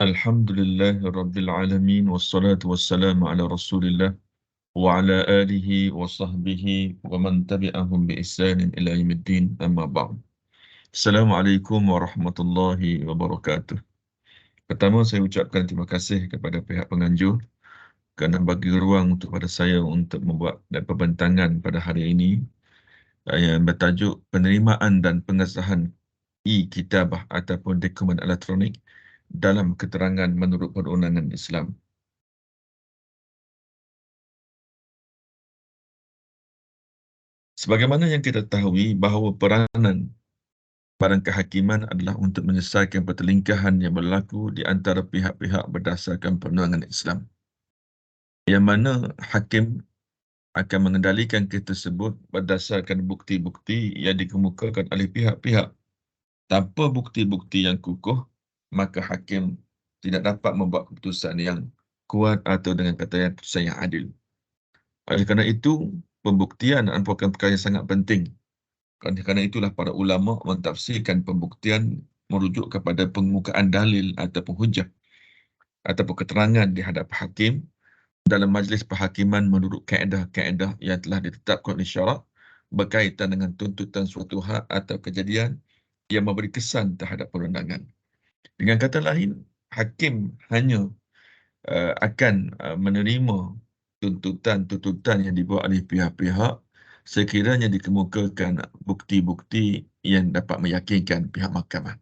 Alhamdulillah Rabbil Alamin wassalatu wassalamu ala Rasulillah wa ala alihi wa sahbihi wa man tabi'ahum bi ihsanin ila yaumiddin amma ba'd. Assalamualaikum warahmatullahi wabarakatuh. Pertama saya ucapkan terima kasih kepada pihak penganjur kerana bagi ruang untuk pada saya untuk membuat pembentangan pada hari ini yang bertajuk penerimaan dan pengesahan e-kitabah ataupun dokumen elektronik dalam keterangan menurut perundangan Islam. Sebagaimana yang kita ketahui bahawa peranan Badan Kehakiman adalah untuk menyelesaikan pertelingkahan yang berlaku di antara pihak-pihak berdasarkan perundangan Islam. Yang mana hakim akan mengendalikan kes tersebut berdasarkan bukti-bukti yang dikemukakan oleh pihak-pihak. Tanpa bukti-bukti yang kukuh, maka hakim tidak dapat membuat keputusan yang kuat atau dengan kata yang keputusan yang adil. Oleh kerana itu, pembuktian merupakan perkara yang sangat penting. Kerana itulah para ulama mentafsirkan pembuktian merujuk kepada pengemukaan dalil ataupun hujah ataupun keterangan di hadapan hakim dalam majlis perhakiman menurut kaedah-kaedah yang telah ditetapkan oleh syarak berkaitan dengan tuntutan suatu hak atau kejadian yang memberi kesan terhadap perundangan. Dengan kata lain, hakim hanya akan menerima tuntutan-tuntutan yang dibuat oleh pihak-pihak sekiranya dikemukakan bukti-bukti yang dapat meyakinkan pihak mahkamah.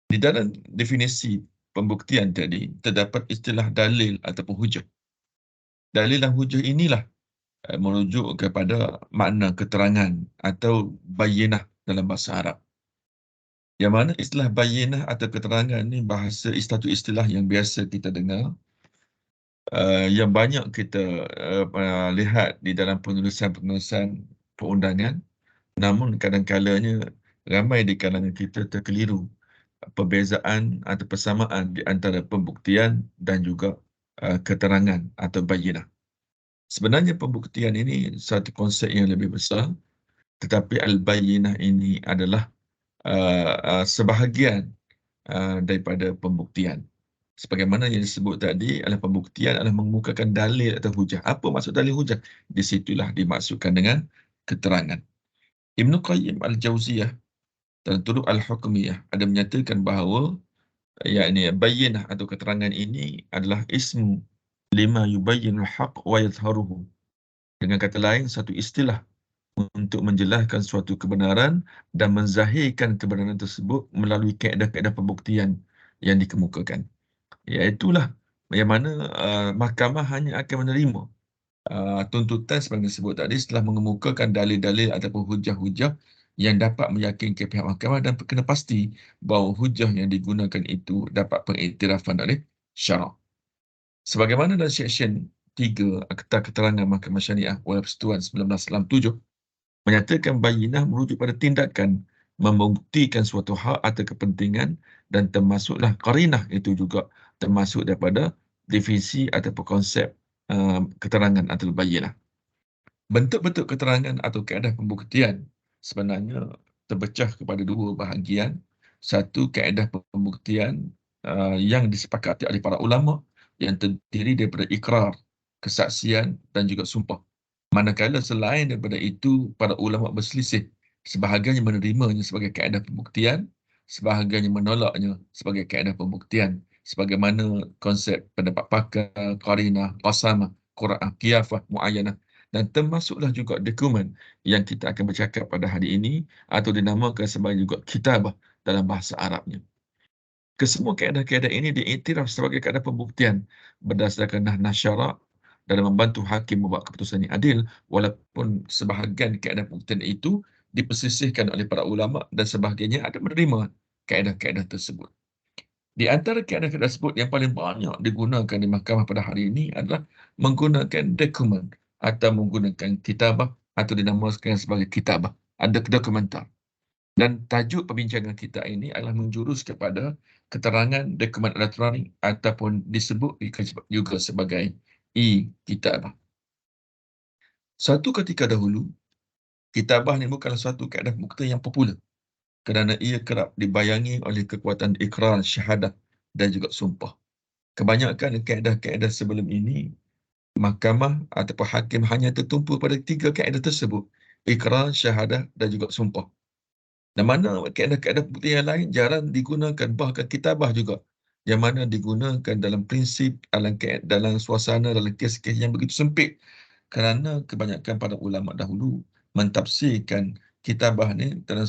Di dalam definisi pembuktian tadi, terdapat istilah dalil ataupun hujah. Dalil dan hujah inilah merujuk kepada makna keterangan atau bayyinah dalam bahasa Arab. Yang mana istilah bayyinah atau keterangan ni satu istilah yang biasa kita dengar, yang banyak kita lihat di dalam penulisan-penulisan perundangan, namun kadang-kalanya ramai di kalangan kita terkeliru perbezaan atau persamaan di antara pembuktian dan juga keterangan atau bayyinah. Sebenarnya pembuktian ini satu konsep yang lebih besar, tetapi al-bayyinah ini adalah sebahagian daripada pembuktian. Sebagaimana yang disebut tadi, adalah pembuktian adalah mengemukakan dalil atau hujah. Apa maksud dalil hujah? Di situlah dimaksudkan dengan keterangan. Ibn Qayyim Al-Jauziyah dalam Turuq Al-Hukmiyah ada menyatakan bahawa yakni bayyinah atau keterangan ini adalah ismu lima yubayyinul haq wa yadhharuhu. Dengan kata lain, satu istilah untuk menjelaskan suatu kebenaran dan menzahirkan kebenaran tersebut melalui kaedah-kaedah pembuktian yang dikemukakan. Iaitulah yang mana mahkamah hanya akan menerima tuntutan seperti disebut tadi setelah mengemukakan dalil-dalil ataupun hujah-hujah yang dapat meyakinkan pihak mahkamah dan kena pasti bahawa hujah yang digunakan itu dapat pengiktirafan oleh syarak. Sebagaimana dalam Seksyen 3 Akta Keterangan Mahkamah Syariah Wal Persatuan 1997 menyatakan bayyinah merujuk pada tindakan membuktikan suatu hak atau kepentingan dan termasuklah qarinah itu juga termasuk daripada definisi ataupun konsep keterangan atau bayyinah. Bentuk-bentuk keterangan atau kaedah pembuktian sebenarnya terpecah kepada dua bahagian. Satu, kaedah pembuktian yang disepakati oleh para ulama yang terdiri daripada ikrar, kesaksian dan juga sumpah. Manakala selain daripada itu, para ulama berselisih. Sebahagiannya menerimanya sebagai kaedah pembuktian, sebahagiannya menolaknya sebagai kaedah pembuktian. Sebagaimana konsep pendapat pakar, qarinah, qasamah, qura'ah, qiyafah, mu'ayyanah. Dan termasuklah juga dokumen yang kita akan bercakap pada hari ini atau dinamakan sebagai juga kitabah dalam bahasa Arabnya. Kesemua kaedah-kaedah ini diiktiraf sebagai kaedah pembuktian berdasarkan nah syarak dalam membantu hakim membuat keputusan yang adil, walaupun sebahagian kaedah pembuktian itu dipersisihkan oleh para ulama dan sebahagiannya ada menerima kaedah-kaedah tersebut. Di antara kaedah-kaedah tersebut yang paling banyak digunakan di mahkamah pada hari ini adalah menggunakan dokumen atau menggunakan kitabah atau dinamakan sebagai kitabah, ada dokumentar. Dan tajuk perbincangan kita ini adalah menjurus kepada keterangan dokumen elektronik ataupun disebut juga sebagai e-kitabah. Suatu ketika dahulu, kitabah ini bukanlah suatu kaedah bukti yang popular kerana ia kerap dibayangi oleh kekuatan ikrar syahadah dan juga sumpah. Kebanyakan kaedah-kaedah sebelum ini, mahkamah ataupun hakim hanya tertumpu pada 3 kaedah tersebut: ikrar, syahadah dan juga sumpah. Dan mana kaedah-kaedah pembuktian yang lain jarang digunakan, bahkan kitabah juga, yang mana digunakan dalam prinsip, dalam suasana, dalam kes-kes yang begitu sempit. Kerana kebanyakan para ulama dahulu mentafsirkan kitabah ni dalam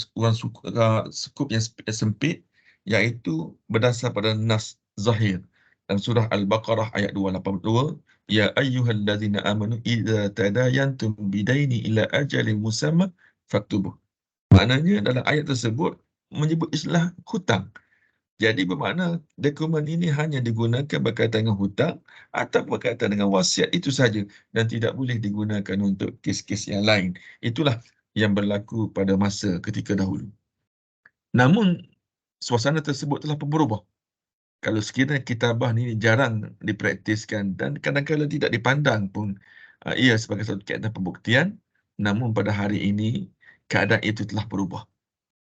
skup yang sempit, iaitu berdasar pada nas zahir. Dalam surah Al-Baqarah ayat 282, ya ayyuhallazina amanu idza tadayantum bidaini ila ajalin musamma faktubuh. Maknanya dalam ayat tersebut menyebut istilah hutang. Jadi bermakna dokumen ini hanya digunakan berkaitan dengan hutang atau berkaitan dengan wasiat itu saja, dan tidak boleh digunakan untuk kes-kes yang lain. Itulah yang berlaku pada masa ketika dahulu. Namun suasana tersebut telah pun berubah. Kalau sekiranya kitabah ni jarang dipraktiskan dan kadang-kadang tidak dipandang pun ia sebagai satu kaedah pembuktian, namun pada hari ini keadaan itu telah berubah.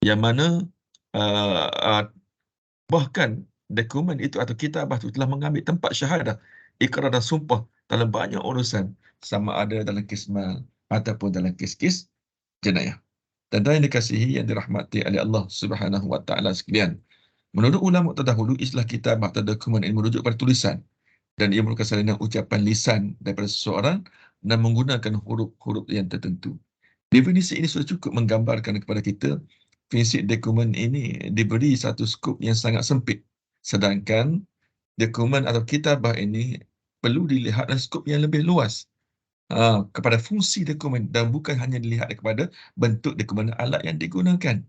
Yang mana uh, uh, bahkan dokumen itu atau kitabah itu telah mengambil tempat syahadah, ikrar dan sumpah dalam banyak urusan, sama ada dalam kes mal ataupun dalam kes-kes jenayah. Tuan-tuan yang dikasihi, yang dirahmati oleh Allah Subhanahu Wa Taala sekalian, menurut ulama terdahulu, istilah kitabah atau dokumen ini merujuk pada tulisan, dan ia merupakan salinan ucapan lisan daripada seseorang dan menggunakan huruf-huruf yang tertentu. Definisi ini sudah cukup menggambarkan kepada kita prinsip dokumen ini diberi satu skop yang sangat sempit, sedangkan dokumen atau kitabah ini perlu dilihat dalam skop yang lebih luas, kepada fungsi dokumen, dan bukan hanya dilihat kepada bentuk dokumen alat yang digunakan.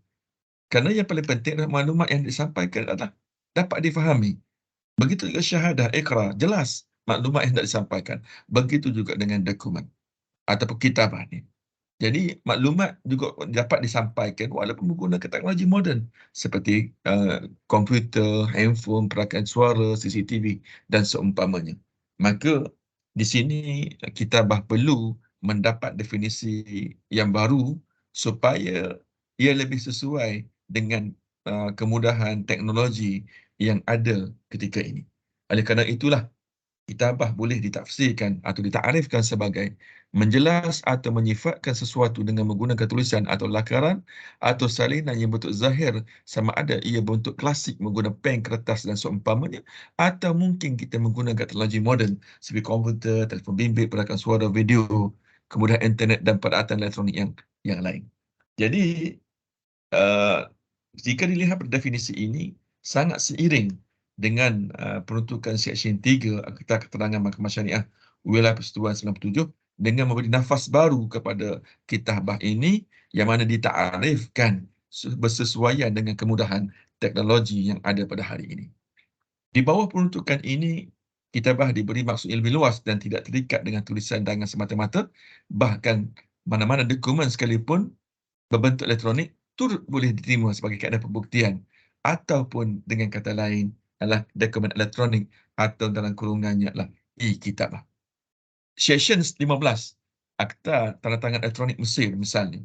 Kerana yang paling penting adalah maklumat yang disampaikan adalah dapat difahami. Begitu juga syahadah, ikrar, jelas maklumat yang hendak disampaikan. Begitu juga dengan dokumen ataupun kitabah ni. Jadi maklumat juga dapat disampaikan walaupun menggunakan teknologi moden seperti komputer, handphone, perakaan suara, CCTV dan seumpamanya. Maka di sini kitabah perlu mendapat definisi yang baru supaya ia lebih sesuai dengan kemudahan teknologi yang ada ketika ini. Oleh kerana itulah, kitabah boleh ditafsirkan atau ditakrifkan sebagai menjelas atau menyifatkan sesuatu dengan menggunakan tulisan atau lakaran atau salinan yang bentuk zahir, sama ada ia bentuk klasik menggunakan pen, kertas dan seumpamanya, atau mungkin kita menggunakan teknologi moden seperti komputer, telefon bimbit, perakan suara, video, kemudahan internet dan peralatan elektronik yang lain. Jadi uh, jika dilihat pada definisi ini, sangat seiring dengan peruntukan Seksyen 3 Akta Keterangan Mahkamah Syariah Wilayah Persetujuan 97 dengan memberi nafas baru kepada kitabah ini, yang mana ditakrifkan bersesuaian dengan kemudahan teknologi yang ada pada hari ini. Di bawah peruntukan ini, kitabah diberi maksud yang lebih luas dan tidak terikat dengan tulisan tangan semata-mata. Bahkan mana-mana dokumen sekalipun berbentuk elektronik turut boleh diterima sebagai kaedah pembuktian, ataupun dengan kata lain adalah dokumen elektronik atau dalam kurungannya adalah e-kitabah. Seksyen 15 Akta Tandatangan Elektronik Mesir misalnya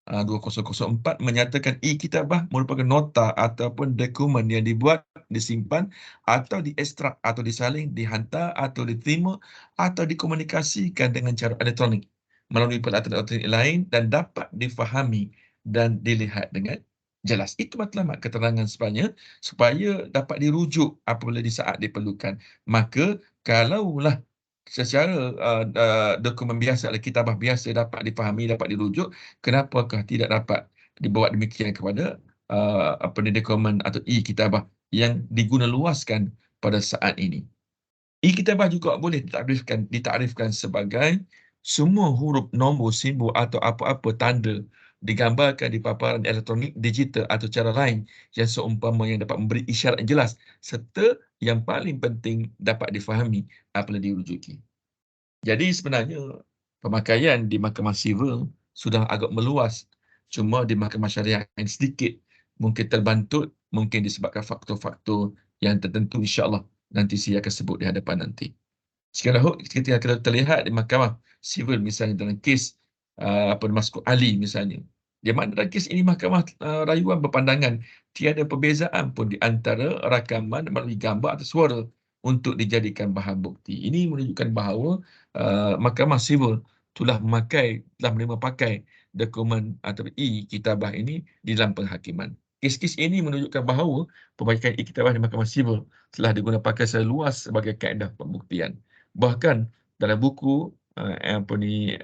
2004 menyatakan e-kitabah merupakan nota ataupun dokumen yang dibuat, disimpan atau diekstrak atau disalin, dihantar atau diterima atau dikomunikasikan dengan cara elektronik melalui peralatan elektronik lain dan dapat difahami dan dilihat dengan jelas. Itu matlamat keterangan sebenarnya supaya dapat dirujuk apabila di saat diperlukan. Maka kalaulah secara dokumen biasa, kitabah biasa dapat difahami, dapat dirujuk, kenapakah tidak dapat dibawa demikian kepada dokumen atau e-kitabah yang diguna luaskan pada saat ini. E-kitabah juga boleh ditakrifkan sebagai semua huruf, nombor, simbol atau apa-apa tanda digambarkan di paparan elektronik, digital atau cara lain yang seumpama yang dapat memberi isyarat yang jelas, serta yang paling penting dapat difahami apabila dirujuki. Jadi sebenarnya pemakaian di mahkamah sivil sudah agak meluas, cuma di mahkamah syariah yang sedikit mungkin terbantut, mungkin disebabkan faktor-faktor yang tertentu, insya-Allah nanti saya akan sebut di hadapan nanti. Sekarang ketika kita terlihat di mahkamah sivil misalnya dalam kes Maskud Ali misalnya, Di mana dalam kes ini Mahkamah Rayuan berpandangan tiada perbezaan pun di antara rakaman melalui gambar atau suara untuk dijadikan bahan bukti. Ini menunjukkan bahawa Mahkamah Sivil telah menerima pakai dokumen atau e-kitabah ini di dalam penghakiman. Kes-kes ini menunjukkan bahawa pembacaan e-kitabah di Mahkamah Sivil telah digunakan pakai secara luas sebagai kaedah pembuktian. Bahkan dalam buku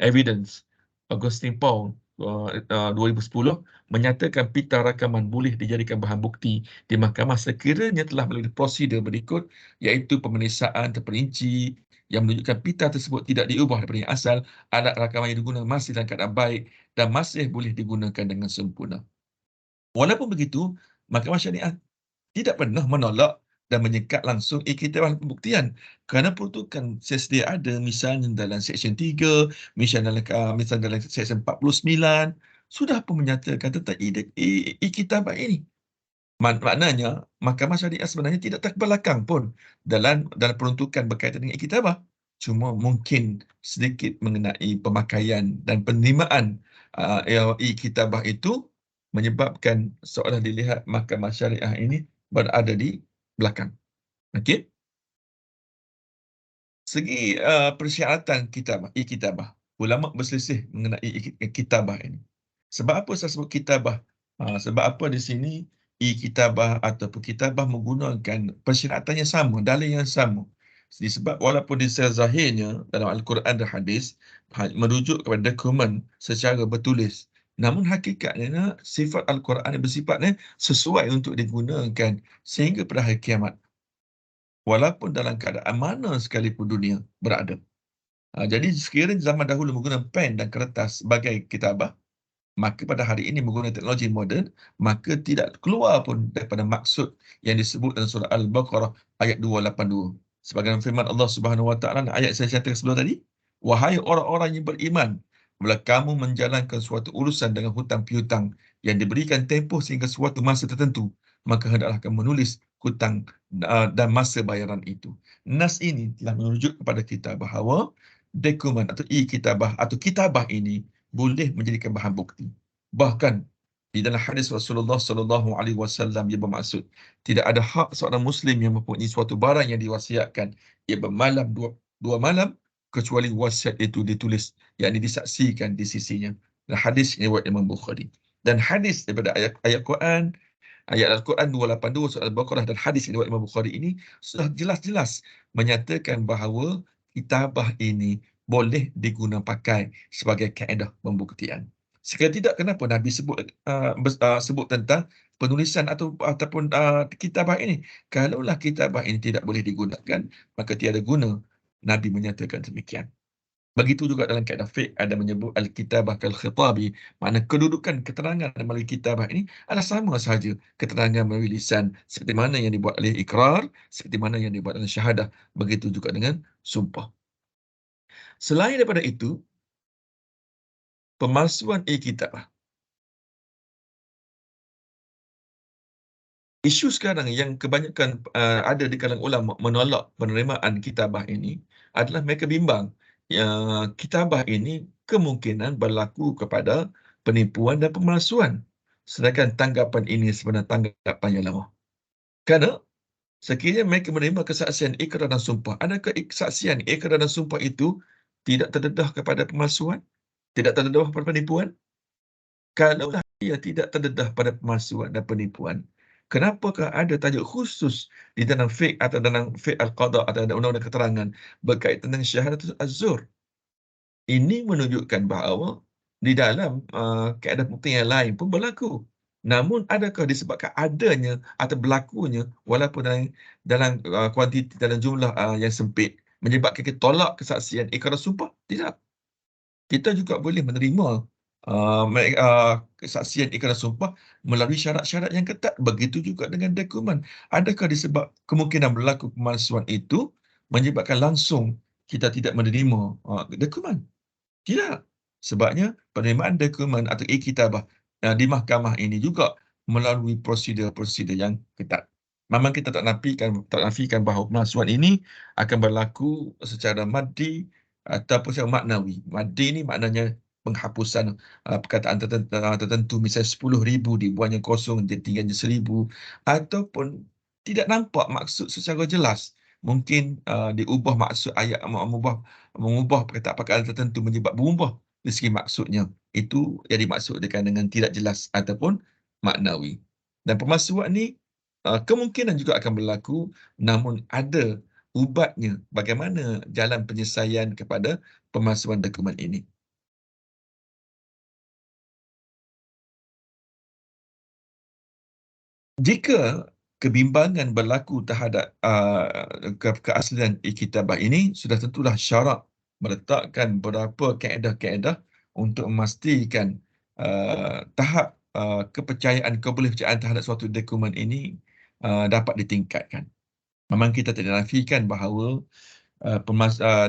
Evidence, Augustine Paul 2010 menyatakan pita rakaman boleh dijadikan bahan bukti di mahkamah sekiranya telah melalui prosedur berikut, iaitu pemeriksaan terperinci yang menunjukkan pita tersebut tidak diubah daripada yang asal, alat rakaman yang digunakan masih dalam keadaan baik dan masih boleh digunakan dengan sempurna. Walaupun begitu, Mahkamah Syariah tidak pernah menolak dan menyekat langsung iktiraf pembuktian kerana peruntukan sedia ada, misalnya dalam Seksyen 3, misalnya dalam Seksyen 49 sudah pun menyatakan tentang iktiraf ini. Maknanya Mahkamah Syariah sebenarnya tidak terbelakang pun dalam peruntukan berkaitan dengan iktiraf. Cuma mungkin sedikit mengenai pemakaian dan penerimaan iktiraf itu menyebabkan seolah dilihat Mahkamah Syariah ini berada di belakang. Okey. Segi persyaratan kitabah, ulama berselisih mengenai kitabah ini. Sebab apa saya sebut kitabah? Sebab apa di sini kitabah ataupun kitabah menggunakan persyaratan yang sama, dalil yang sama. Disebab walaupun di zahirnya dalam Al-Quran dan hadis merujuk kepada dokumen secara bertulis, namun hakikatnya sifat Al-Quran bersifatnya sesuai untuk digunakan sehingga pada hari kiamat, walaupun dalam keadaan mana sekalipun dunia berada. Jadi sekiranya zaman dahulu menggunakan pen dan kertas sebagai kitabah, maka pada hari ini menggunakan teknologi moden, maka tidak keluar pun daripada maksud yang disebut dalam surah Al-Baqarah ayat 282. Sebagaimana firman Allah Subhanahu Wa Taala ayat saya cakap sebelum tadi, wahai orang-orang yang beriman, bila kamu menjalankan suatu urusan dengan hutang piutang yang diberikan tempoh sehingga suatu masa tertentu, maka hendaklah kamu menulis hutang dan masa bayaran itu. Nas ini telah menunjuk kepada kita bahawa dokumen atau e-kitabah atau kitabah ini boleh menjadikan bahan bukti. Bahkan di dalam hadis Rasulullah sallallahu alaihi wasallam ia bermaksud tidak ada hak seorang muslim yang mempunyai suatu barang yang diwasiatkan ia bermalam dua malam kecuali wasiat itu ditulis, yakni disaksikan di sisinya. Dan hadis riwayat Imam Bukhari. Dan hadis daripada ayat Quran, ayat Al-Quran 282 surah Al-Baqarah dan hadis riwayat Imam Bukhari ini sudah jelas-jelas menyatakan bahawa kitabah ini boleh digunakan pakai sebagai kaedah pembuktian. Sekiranya tidak, kenapa Nabi sebut tentang penulisan ataupun kitabah ini? Kalaulah kitabah ini tidak boleh digunakan, maka tiada guna Nabi menyatakan demikian. Begitu juga dalam kaedah fiqh ada menyebut al-kitabah kal-khitabi, makna kedudukan keterangan melalui kitabah ini adalah sama sahaja keterangan melalui lisan, seperti mana yang dibuat oleh ikrar, seperti mana yang dibuat oleh syahadah, begitu juga dengan sumpah. Selain daripada itu, pemalsuan e-kitabah. Isu sekarang yang kebanyakan ada di kalangan ulama menolak penerimaan kitabah ini adalah mereka bimbang kitabah ini kemungkinan berlaku kepada penipuan dan pemalsuan. Sedangkan tanggapan ini sebenarnya tanggapan yang lama. Kerana sekiranya mereka menerima kesaksian ikrar dan sumpah, adakah kesaksian ikrar dan sumpah itu tidak terdedah kepada pemalsuan? Tidak terdedah kepada penipuan? Kalaulah ia tidak terdedah pada pemalsuan dan penipuan, kenapakah ada tajuk khusus di dalam fiqh atau dalam fiqh al-qada atau dalam undang-undang keterangan berkaitan dengan syahadatul az-zur? Ini menunjukkan bahawa di dalam kaedah bukti yang lain pun berlaku. Namun adakah disebabkan adanya atau berlakunya walaupun dalam kuantiti, dalam jumlah yang sempit menyebabkan kita tolak kesaksian ikrar sumpah? Tidak. Kita juga boleh menerima kesaksian ikrar sumpah melalui syarat-syarat yang ketat. Begitu juga dengan dokumen. Adakah disebab kemungkinan berlaku pemalsuan itu menyebabkan langsung kita tidak menerima dokumen? Tidak. Sebabnya penerimaan dokumen atau e-kitabah di mahkamah ini juga melalui prosedur-prosedur yang ketat. Memang kita tak nafikan bahawa pemalsuan ini akan berlaku secara maddi ataupun secara maknawi. Maddi ni maknanya penghapusan perkataan tertentu, misalnya 10,000 dibuangnya kosong, dia tinggalnya 1,000, ataupun tidak nampak maksud secara jelas. Mungkin diubah maksud ayat, mengubah perkataan tertentu menyebab berubah dari segi maksudnya. Itu yang dimaksudkan dengan tidak jelas ataupun maknawi. Dan pemalsuan ni kemungkinan juga akan berlaku, namun ada ubatnya bagaimana jalan penyelesaian kepada pemalsuan dokumen ini. Jika kebimbangan berlaku terhadap keaslian e-kitabah ini, sudah tentulah syarat meletakkan beberapa kaedah-kaedah untuk memastikan tahap kepercayaan, kepercayaan terhadap suatu dokumen ini dapat ditingkatkan. Memang kita tidak nafikan bahawa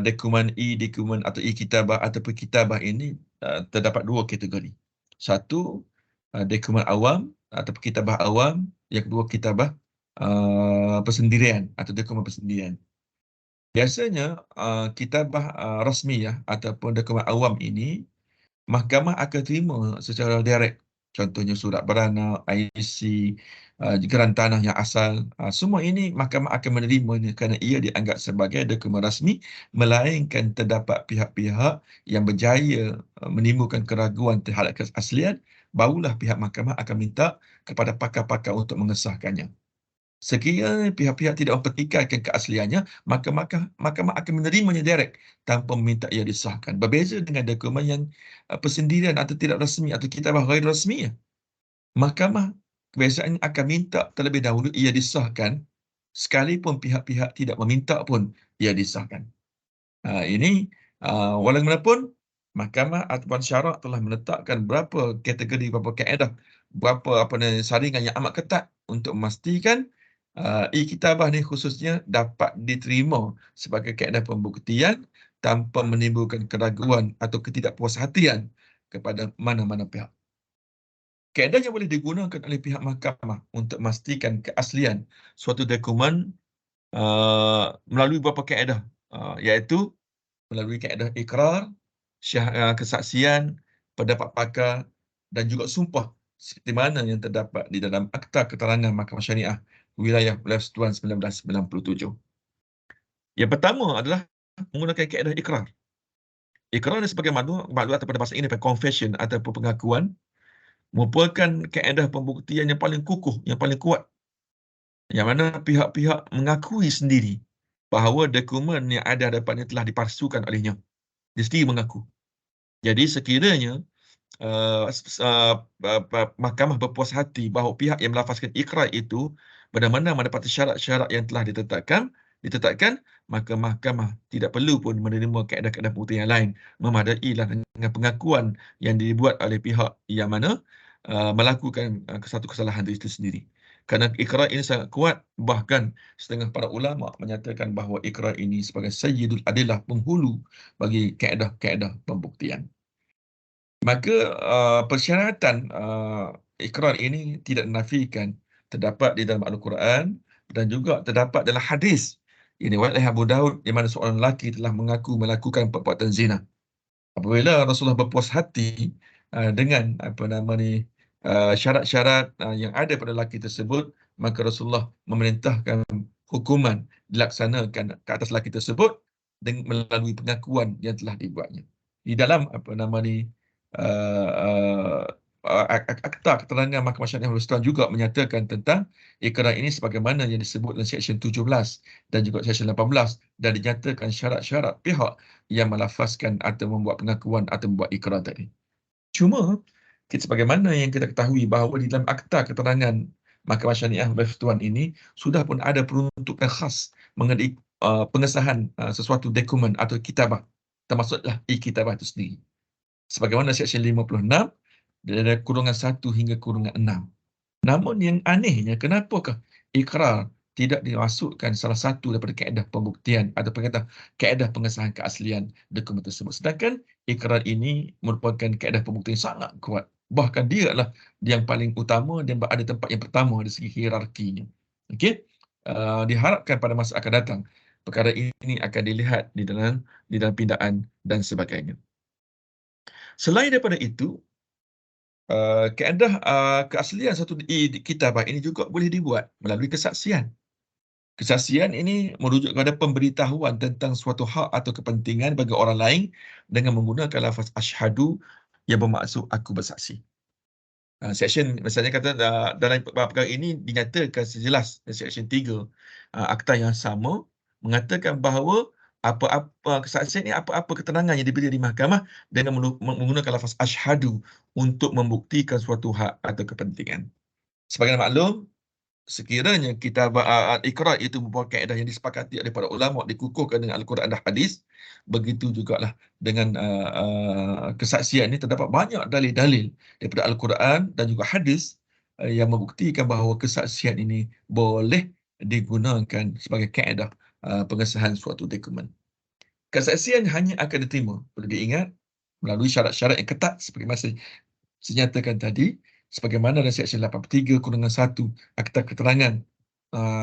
dokumen dokumen atau e-kitabah ataupun kitabah ini terdapat dua kategori. Satu, dokumen awam ataupun kitabah awam. Yang kedua, kitabah persendirian atau dokumen persendirian. Biasanya kitabah rasmiyah ataupun dokumen awam ini, mahkamah akan terima secara direct. Contohnya surat beranak, IC, geran tanah yang asal. Semua ini mahkamah akan menerimanya kerana ia dianggap sebagai dokumen rasmi, melainkan terdapat pihak-pihak yang berjaya menimbulkan keraguan terhadap keaslian, barulah pihak mahkamah akan minta kepada pakar-pakar untuk mengesahkannya. Sekiranya pihak-pihak tidak mempertikaikan keasliannya, maka mahkamah akan menerimanya direct tanpa meminta ia disahkan. Berbeza dengan dokumen yang persendirian atau tidak rasmi atau kitabah ghair rasmi. Mahkamah kebiasaannya akan minta terlebih dahulu ia disahkan, sekalipun pihak-pihak tidak meminta pun ia disahkan. Ini walaupun mahkamah ataupun syarak telah meletakkan berapa kategori, berapa kaedah, berapa saringan yang amat ketat untuk memastikan e-kitabah ni khususnya dapat diterima sebagai kaedah pembuktian tanpa menimbulkan keraguan atau ketidakpuashatian kepada mana-mana pihak. Kaedah yang boleh digunakan oleh pihak mahkamah untuk memastikan keaslian suatu dokumen melalui beberapa kaedah, iaitu melalui kaedah ikrar, kesaksian, pendapat pakar dan juga sumpah seperti mana yang terdapat di dalam Akta Keterangan Mahkamah Syariah Wilayah Persekutuan 1997. Yang pertama adalah menggunakan kaedah ikrar. Ikrar ni sebagai maklumat atau pada bahasa Inggeris confession ataupun pengakuan, merupakan kaedah pembuktian yang paling kukuh, yang paling kuat, yang mana pihak-pihak mengakui sendiri bahawa dokumen yang ada hadapannya telah dipalsukan olehnya. Dia sendiri mengaku. Jadi sekiranya mahkamah berpuas hati bahawa pihak yang melafazkan ikrar itu benar-benar mendapati syarat-syarat yang telah ditetapkan, maka mahkamah tidak perlu pun menerima kaedah-kaedah pembuktian yang lain. Memadailah dengan pengakuan yang dibuat oleh pihak yang mana melakukan satu kesalahan itu sendiri. Kerana ikrar ini sangat kuat, bahkan setengah para ulama menyatakan bahawa ikrar ini sebagai sayyidul adillah, penghulu bagi kaedah-kaedah pembuktian. Maka persyaratan ikrar ini tidak dinafikan, terdapat di dalam Al-Quran dan juga terdapat dalam hadis. Ini riwayat Abu Daud di mana seorang lelaki telah mengaku melakukan perbuatan zina. Apabila Rasulullah berpuas hati dengan syarat-syarat yang ada pada lelaki tersebut, maka Rasulullah memerintahkan hukuman dilaksanakan ke atas lelaki tersebut melalui pengakuan yang telah dibuatnya. Di dalam Akta Keterangan Mahkamah Syariah Persekutuan juga menyatakan tentang ikrar ini sebagaimana yang disebut dalam Seksyen 17 dan juga Seksyen 18, dan dinyatakan syarat-syarat pihak yang melafazkan atau membuat pengakuan atau membuat ikrar tadi. Cuma, sebagaimana yang kita ketahui bahawa di dalam Akta Keterangan Mahkamah Syariah Persekutuan ini sudah pun ada peruntukan khas mengenai pengesahan sesuatu dokumen atau kitabah, termasuklah e-kitabah itu sendiri. Sebagaimana Seksyen 56 dari kurungan 1 hingga kurungan 6. Namun yang anehnya, kenapakah ikrar tidak dimasukkan salah satu daripada kaedah pembuktian atau kaedah pengesahan keaslian dokumen tersebut? Sedangkan ikrar ini merupakan kaedah pembuktian sangat kuat. Bahkan dia adalah yang paling utama dan berada tempat yang pertama dari segi hierarkinya. Okey? Diharapkan pada masa akan datang, perkara ini akan dilihat di dalam pindaan dan sebagainya. Selain daripada itu, kaedah keaslian satu kitabah ini juga boleh dibuat melalui kesaksian. Kesaksian ini merujuk kepada pemberitahuan tentang suatu hak atau kepentingan bagi orang lain dengan menggunakan lafaz asyhadu yang bermaksud aku bersaksi. Seksyen misalnya kata dalam perkara ini dinyatakan sejelas Seksyen 3 Akta yang sama mengatakan bahawa apa-apa kesaksian ini, apa-apa keterangan yang diberi di mahkamah dengan menggunakan lafaz asyhadu untuk membuktikan suatu hak atau kepentingan. Sebagaimana maklum, sekiranya kitab Iqrar itu merupakan kaedah yang disepakati oleh para ulama, dikukuhkan dengan Al-Quran dan Hadis, begitu jugalah dengan kesaksian ini terdapat banyak dalil-dalil daripada Al-Quran dan juga Hadis yang membuktikan bahawa kesaksian ini boleh digunakan sebagai kaedah pengesahan suatu dokumen. Kesaksian hanya akan diterima, perlu diingat, melalui syarat-syarat yang ketat seperti masa senyatakan tadi, sebagaimana dalam Seksyen 83/1 Akta Keterangan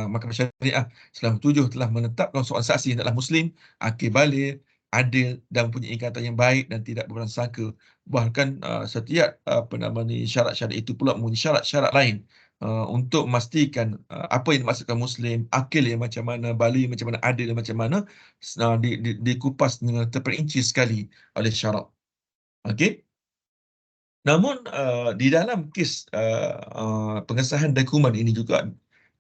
Mahkamah Syariah 97 telah menetapkan seorang saksi hendaklah Muslim, akil baligh, adil dan mempunyai ingatan yang baik dan tidak berprasangka. Bahkan setiap syarat-syarat itu pula mempunyai syarat-syarat lain untuk memastikan apa yang dimaksudkan Muslim, akil yang macam mana, baligh macam mana, adil yang macam mana, dikupas dengan terperinci sekali oleh syarat. Okey. Namun di dalam kes pengesahan dokumen ini juga,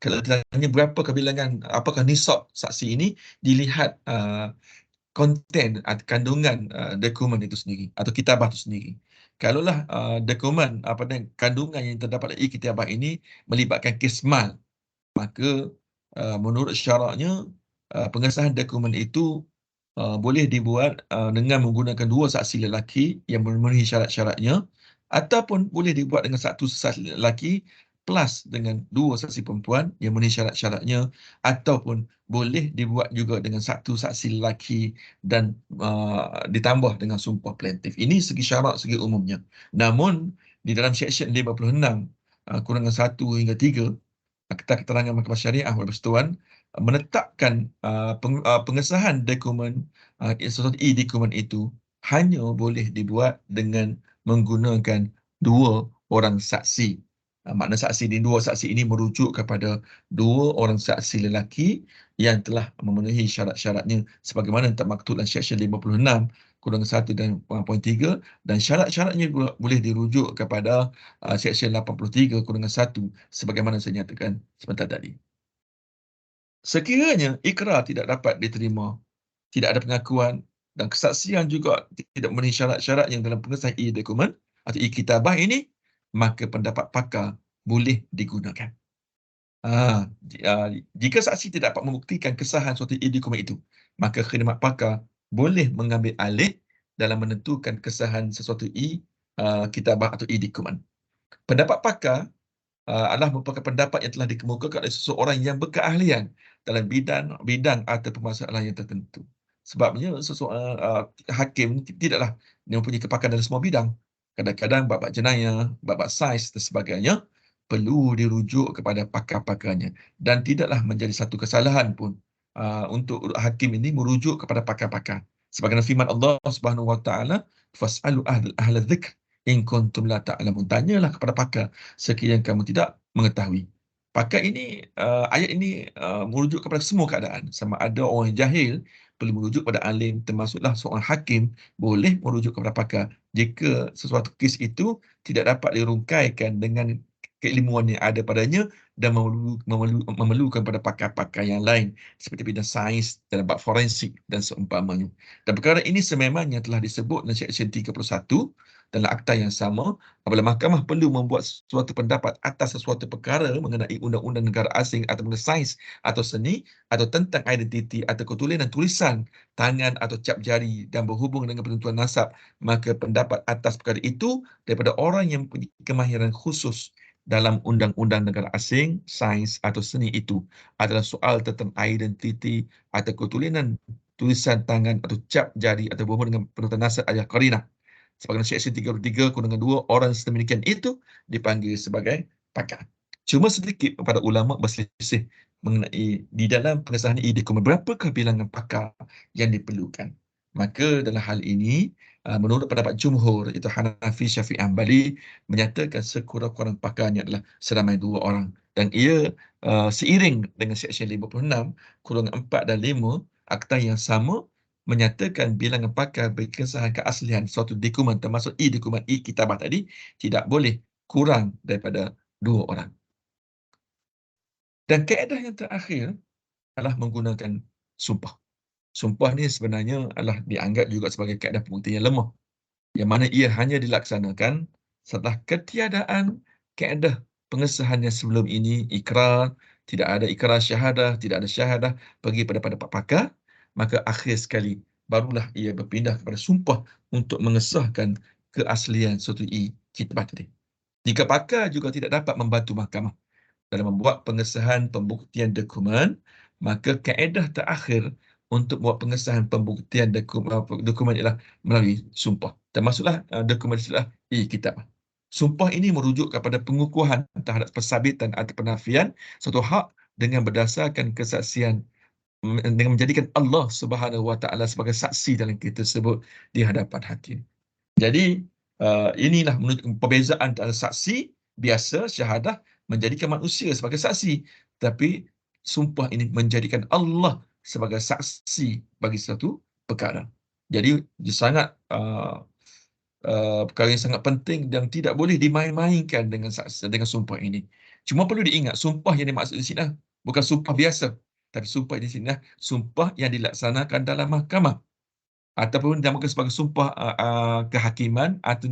kalau ditanya berapa kebilangan, apakah nisab saksi ini, dilihat konten atau kandungan dokumen itu sendiri atau kitabah itu sendiri. Kalaulah dokumen kandungan yang terdapat dalam kitabah ini melibatkan kes mal, maka menurut syaratnya pengesahan dokumen itu boleh dibuat dengan menggunakan dua saksi lelaki yang memenuhi syarat-syaratnya, ataupun boleh dibuat dengan satu saksi lelaki plus dengan dua saksi perempuan yang memenuhi syarat-syaratnya, ataupun boleh dibuat juga dengan satu saksi lelaki dan ditambah dengan sumpah plaintiff. Ini segi syarat, segi umumnya. Namun di dalam Seksyen 56/1 hingga 3 Akta Keterangan Mahkamah Syariah Wal Persekutuan menetapkan pengesahan dokumen sesuatu e-dokumen itu hanya boleh dibuat dengan menggunakan dua orang saksi. Makna saksi ini, dua saksi ini merujuk kepada dua orang saksi lelaki yang telah memenuhi syarat-syaratnya sebagaimana termaktub dalam Seksyen 56/1 dan 3, dan syarat-syaratnya boleh dirujuk kepada Seksyen 83/1 sebagaimana saya nyatakan sebentar tadi. Sekiranya ikrar tidak dapat diterima, tidak ada pengakuan dan kesaksian juga tidak memenuhi syarat-syarat yang dalam pengesahan e-dokumen atau e-kitabah ini, maka pendapat pakar boleh digunakan. Jika saksi tidak dapat membuktikan kesahan suatu e-dokumen itu, maka khidmat pakar boleh mengambil alih dalam menentukan kesahan sesuatu e-kitabah atau e-dokumen. Pendapat pakar adalah merupakan pendapat yang telah dikemukakan oleh seseorang yang berkeahlian dalam bidang atau permasalahan yang tertentu. Sebabnya seseorang hakim tidaklah mempunyai kepakaran dalam semua bidang. Kadang-kadang bab jenayah, bab sains dan sebagainya perlu dirujuk kepada pakar-pakarnya, dan tidaklah menjadi satu kesalahan pun untuk hakim ini merujuk kepada pakar-pakar. Sebagaimana firman Allah Subhanahu Wa Taala, "Fas'alu ahla dzikr in kuntum la ta'lamun." Tanyalah kepada pakar sekiranya kamu tidak mengetahui. Pakar ini, ayat ini merujuk kepada semua keadaan. Sama ada orang yang jahil perlu merujuk pada alim, termasuklah seorang hakim boleh merujuk kepada pakar jika sesuatu kes itu tidak dapat dirungkaikan dengan keilmuan yang ada padanya dan memerlukan pada pakar-pakar yang lain seperti bidang sains dalam bab forensik dan seumpamanya. Dan perkara ini sememangnya telah disebut dalam Seksyen 31 dalam akta yang sama, apabila mahkamah perlu membuat suatu pendapat atas sesuatu perkara mengenai undang-undang negara asing atau mengenai sains atau seni atau tentang identiti atau ketulisan tulisan tangan atau cap jari dan berhubung dengan penentuan nasab, maka pendapat atas perkara itu daripada orang yang mempunyai kemahiran khusus dalam undang-undang negara asing, sains atau seni itu adalah soal tentang identiti atau ketulisan tulisan tangan atau cap jari atau berhubung dengan penentuan nasab alias qarinah. Sebagaimana Seksyen 33/2, orang sedemikian itu dipanggil sebagai pakar. Cuma sedikit para ulama berselisih mengenai di dalam pengesahan e-dokumen berapakah bilangan pakar yang diperlukan. Maka dalam hal ini, menurut pendapat jumhur, itu Hanafi, Syafi'i, Hanbali, menyatakan sekurang-kurang pakarnya adalah seramai 2 orang. Dan ia seiring dengan Seksyen 56, kurungan 4 dan 5, Akta yang sama menyatakan bilangan pakar berkesahan keaslian suatu dokumen, termasuk dokumen kitabah tadi, tidak boleh kurang daripada 2 orang. Dan kaedah yang terakhir adalah menggunakan sumpah. Sumpah ni sebenarnya adalah dianggap juga sebagai kaedah pembuktian yang lemah, yang mana ia hanya dilaksanakan setelah ketiadaan kaedah pengesahan yang sebelum ini, ikrar, tidak ada ikrar syahadah, tidak ada syahadah pergi pada pendapat pakar, maka akhir sekali barulah ia berpindah kepada sumpah untuk mengesahkan keaslian suatu kitabah tadi. Jika pakar juga tidak dapat membantu mahkamah dalam membuat pengesahan pembuktian dokumen, maka kaedah terakhir untuk buat pengesahan pembuktian dokumen ialah melalui sumpah. Termasuklah dokumen istilah kitab. Sumpah ini merujuk kepada pengukuhan terhadap persabitan atau penafian suatu hak dengan berdasarkan kesaksian, dengan menjadikan Allah Subhanahu Wa Taala sebagai saksi dalam kes tersebut di hadapan hakim. Jadi, inilah menunjukkan perbezaan antara saksi biasa, syahadah, menjadikan manusia sebagai saksi. Tapi sumpah ini menjadikan Allah sebagai saksi bagi satu perkara. Jadi, dia sangat perkara yang sangat penting dan tidak boleh dimain-mainkan dengan sumpah ini. Cuma perlu diingat, sumpah yang dimaksud di sini bukan sumpah biasa. Tapi sumpah di sini sumpah yang dilaksanakan dalam mahkamah, ataupun dinamakan sebagai sumpah kehakiman, atau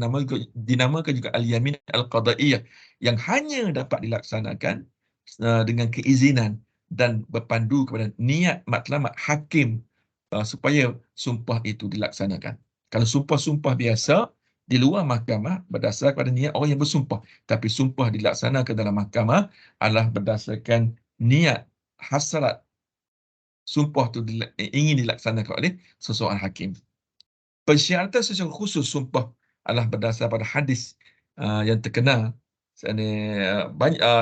dinamakan juga al-yamin al-qadaiyah, yang hanya dapat dilaksanakan dengan keizinan dan berpandu kepada niat matlamat hakim supaya sumpah itu dilaksanakan. Kalau sumpah-sumpah biasa di luar mahkamah berdasarkan pada niat orang yang bersumpah, tapi sumpah dilaksanakan dalam mahkamah adalah berdasarkan niat hasrat sumpah itu ingin dilaksanakan oleh seseorang hakim. Persyaratan secara khusus sumpah adalah berdasar pada hadis yang terkenal.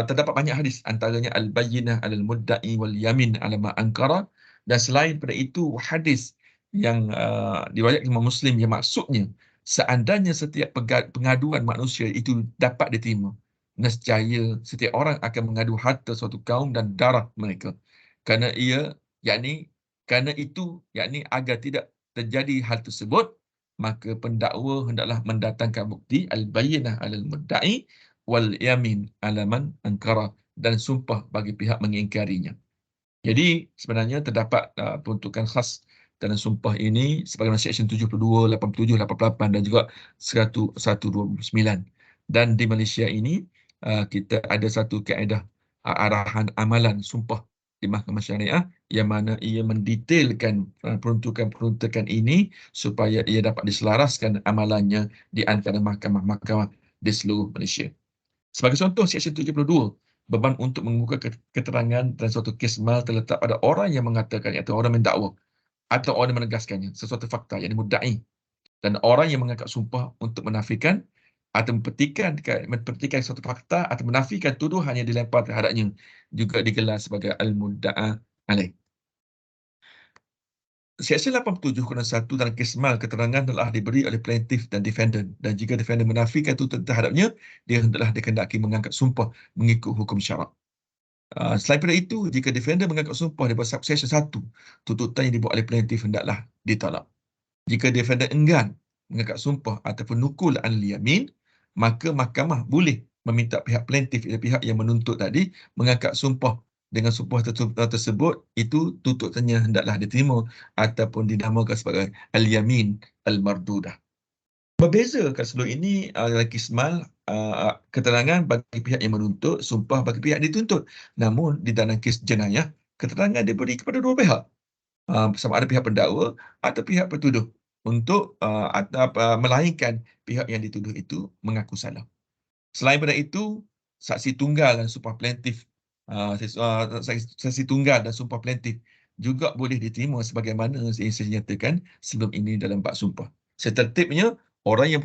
Terdapat banyak hadis, antaranya al-bayyinah alal mudda'i wal yamin ala ma ankara, dan selain pada itu hadis yang diriwayatkan Imam Muslim yang maksudnya seandainya setiap pengaduan manusia itu dapat diterima, nescaya setiap orang akan mengadu harta suatu kaum dan darah mereka. Kerana itu agar tidak terjadi hal tersebut, maka pendakwa hendaklah mendatangkan bukti al-bayyinah alal mudda'i wal yamin ala man ankara, dan sumpah bagi pihak mengingkarinya. Jadi sebenarnya terdapat peruntukan khas dalam sumpah ini sebagaimana Seksyen 72, 87, 88 dan juga 129. Dan di Malaysia ini kita ada satu kaedah arahan amalan sumpah di Mahkamah Syariah, yang mana ia mendetailkan peruntukan-peruntukan ini supaya ia dapat diselaraskan amalannya di antara mahkamah-mahkamah di seluruh Malaysia. Sebagai contoh, Seksyen 72, beban untuk mengemuka keterangan dalam suatu kes mal terletak pada orang yang mengatakan, atau orang mendakwa, atau orang yang menegaskannya sesuatu fakta, yang mudda'i, dan orang yang mengangkat sumpah untuk menafikan atau mempertikaikan suatu fakta atau menafikan tuduhan yang dilempar terhadapnya, juga digelar sebagai al-mudda'a alaih. Seksyen 87(1) dalam kes mal, keterangan telah diberi oleh plaintiff dan defendant, dan jika defendant menafikan tuduhan terhadapnya, dia hendaklah dikehendaki mengangkat sumpah mengikut hukum syarak. Selain daripada itu, jika defendant mengangkat sumpah daripada subsection 1, tuntutan yang dibuat oleh plaintiff hendaklah ditolak. Jika defendant enggan mengangkat sumpah ataupun nukul al-yamin, maka mahkamah boleh meminta pihak plaintiff, pihak yang menuntut tadi, mengangkat sumpah dengan sumpah tersebut, itu tuntutannya hendaklah diterima ataupun dinamakan sebagai al-yamin al-mardudah. Berbeza kan sebelum ini dalam kismal, keterangan bagi pihak yang menuntut, sumpah bagi pihak dituntut. Namun di dalam kes jenayah, keterangan diberi kepada dua pihak, sama ada pihak pendakwa atau pihak petuduh, untuk melainkan pihak yang dituduh itu mengaku salah. Selain daripada itu, saksi tunggal dan sumpah plaintiff, saksi tunggal dan sumpah plaintiff juga boleh diterima sebagaimana yang saya nyatakan sebelum ini dalam bab sumpah. Setertibnya, orang yang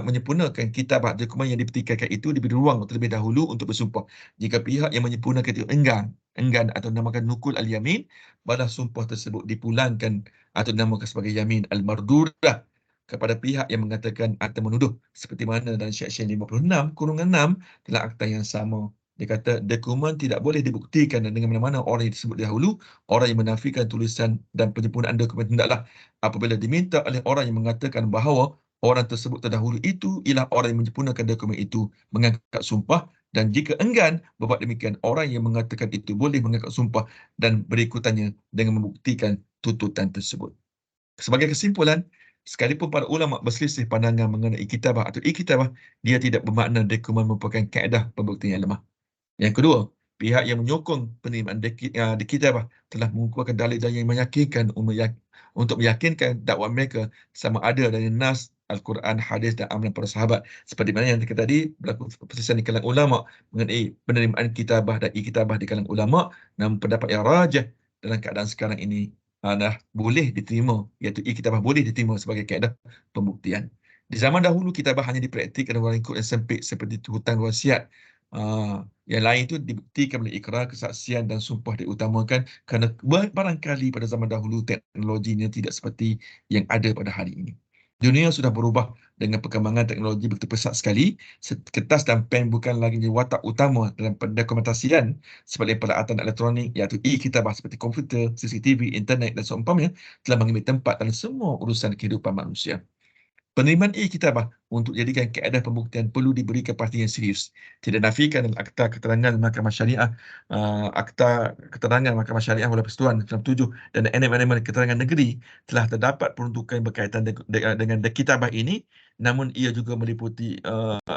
menyempurnakan kitabah dokumen yang dipertikaikan itu diberi ruang terlebih dahulu untuk bersumpah. Jika pihak yang menyempurnakan itu enggan atau dinamakan nukul al-yamin, barulah sumpah tersebut dipulangkan atau dinamakan sebagai yamin al-mardudah, kepada pihak yang mengatakan atau menuduh, seperti mana dalam Seksyen 56(6) dalam Akta yang sama. Dia kata dokumen tidak boleh dibuktikan dengan mana-mana orang yang disebut dahulu. Orang yang menafikan tulisan dan penyempurnaan dokumen hendaklah apabila diminta oleh orang yang mengatakan bahawa orang tersebut terdahulu itu ialah orang yang menyempurnakan dokumen itu mengangkat sumpah, dan jika enggan berbuat demikian, orang yang mengatakan itu boleh mengangkat sumpah dan berikutannya dengan membuktikan tuntutan tersebut. Sebagai kesimpulan, sekalipun para ulama berselisih pandangan mengenai kitabah atau i-kitabah, dia tidak bermakna dokumen merupakan kaedah pembuktian yang lemah. Yang kedua, pihak yang menyokong penerimaan di kitabah telah mengukuhkan dalil-dalil yang meyakinkan untuk meyakinkan dakwah mereka sama ada dari nas Al-Quran, hadis dan amalan para sahabat. Seperti mana yang tadi berlaku perselisihan di kalangan ulama mengenai penerimaan kitabah dan i-kitabah di kalangan ulama, namun pendapat yang rajah dalam keadaan sekarang ini adalah boleh diterima, iaitu i-kitabah boleh diterima sebagai kaedah pembuktian. Di zaman dahulu, kitabah hanya dipraktikkan dalam lingkup yang sempit seperti hutang wasiat. Yang lain itu dibuktikan oleh ikrar, kesaksian dan sumpah diutamakan kerana barangkali pada zaman dahulu teknologinya tidak seperti yang ada pada hari ini. Dunia sudah berubah dengan perkembangan teknologi begitu pesat sekali. Kertas dan pen bukan lagi watak utama dalam pendokumentasian seperti peralatan elektronik, iaitu e-kitabah seperti komputer, CCTV, internet dan seumpamanya telah mengambil tempat dalam semua urusan kehidupan manusia. Penerimaan e-kitabah untuk jadikan kaedah pembuktian perlu diberikan perhatian serius. Tidak nafikan dalam Akta Keterangan Mahkamah Syariah, Akta Keterangan Mahkamah Syariah oleh Persatuan 97 dan Aneman-Aneman Keterangan Negeri telah terdapat peruntukan berkaitan dengan kitabah ini, namun ia juga meliputi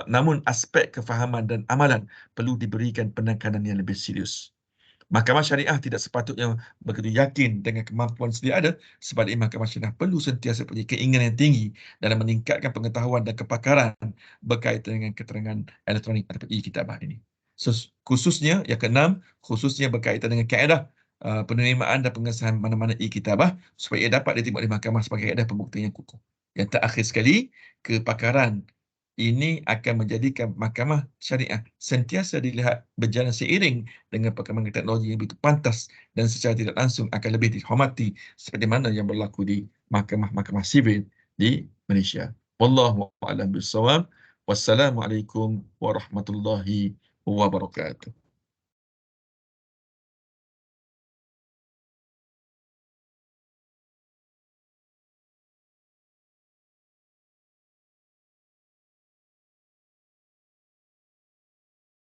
namun aspek kefahaman dan amalan perlu diberikan penekanan yang lebih serius. Mahkamah Syariah tidak sepatutnya begitu yakin dengan kemampuan sedia ada. Sebaliknya, Mahkamah Syariah perlu sentiasa punya keinginan yang tinggi dalam meningkatkan pengetahuan dan kepakaran berkaitan dengan keterangan elektronik atau e-kitabah ini. Khususnya, yang keenam, khususnya berkaitan dengan kaedah penerimaan dan pengesahan mana-mana e-kitabah supaya ia dapat diterima oleh mahkamah sebagai kaedah pembuktian yang kukuh. Yang terakhir sekali, kepakaran ini akan menjadikan mahkamah syariah sentiasa dilihat berjalan seiring dengan perkembangan teknologi yang begitu pantas dan secara tidak langsung akan lebih dihormati seperti mana yang berlaku di mahkamah-mahkamah sivil di Malaysia. Wallahu a'lam bissawab. Wassalamualaikum warahmatullahi wabarakatuh.